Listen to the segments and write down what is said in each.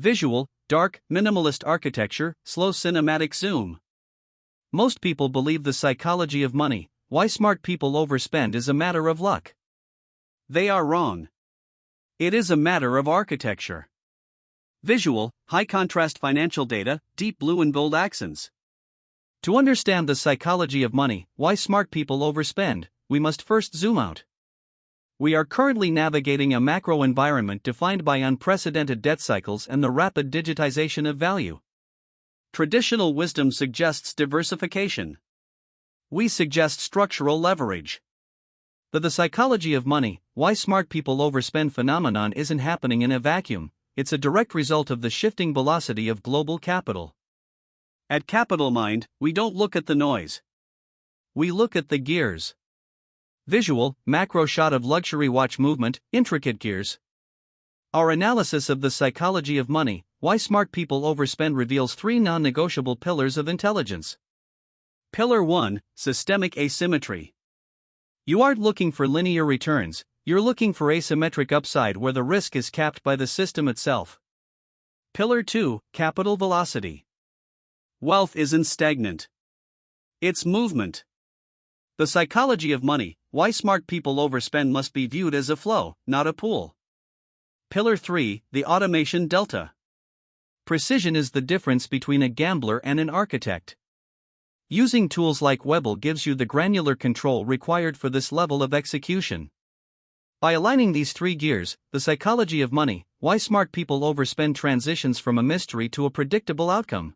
Visual, dark, minimalist architecture, slow cinematic zoom. Most people believe the psychology of money, why smart people overspend, is a matter of luck. They are wrong. It is a matter of architecture. Visual, high contrast financial data, deep blue and bold accents. To understand the psychology of money, why smart people overspend, we must first zoom out. We are currently navigating a macro environment defined by unprecedented debt cycles and the rapid digitization of value. Traditional wisdom suggests diversification. We suggest structural leverage. The psychology of money, why smart people overspend phenomenon isn't happening in a vacuum, it's a direct result of the shifting velocity of global capital. At capitalmind, we don't look at the noise. We look at the gears. Visual, macro shot of luxury watch movement, intricate gears. Our analysis of the psychology of money, why smart people overspend, reveals three non-negotiable pillars of intelligence. Pillar 1, systemic asymmetry. You aren't looking for linear returns, you're looking for asymmetric upside where the risk is capped by the system itself. Pillar 2, capital velocity. Wealth isn't stagnant. It's movement. The psychology of money, why smart people overspend, must be viewed as a flow, not a pool. Pillar 3, the automation delta. Precision is the difference between a gambler and an architect. Using tools like Webull gives you the granular control required for this level of execution. By aligning these three gears, the psychology of money, why smart people overspend, transitions from a mystery to a predictable outcome.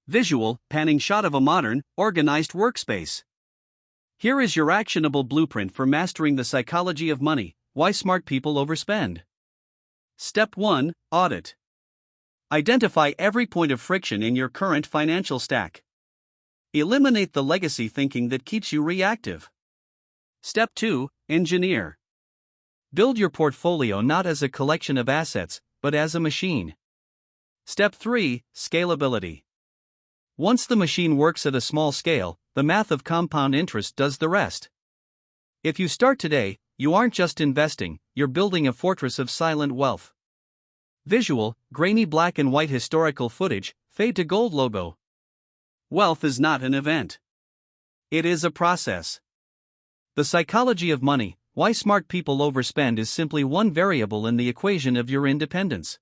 Visual, panning shot of a modern, organized workspace. Here is your actionable blueprint for mastering the psychology of money, why smart people overspend. Step 1, audit. Identify every point of friction in your current financial stack. Eliminate the legacy thinking that keeps you reactive. Step 2, engineer. Build your portfolio not as a collection of assets, but as a machine. Step 3, scalability. Once the machine works at a small scale, the math of compound interest does the rest. If you start today, you aren't just investing, you're building a fortress of silent wealth. Visual, grainy black and white historical footage, fade to gold logo. Wealth is not an event. It is a process. The psychology of money, why smart people overspend, is simply one variable in the equation of your independence.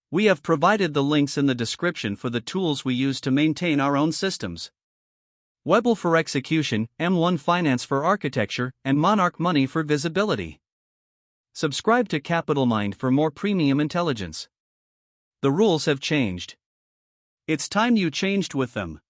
We have provided the links in the description for the tools we use to maintain our own systems. Webull for execution, M1 Finance for architecture, and Monarch Money for visibility. Subscribe to capitalmind for more premium intelligence. The rules have changed. It's time you changed with them.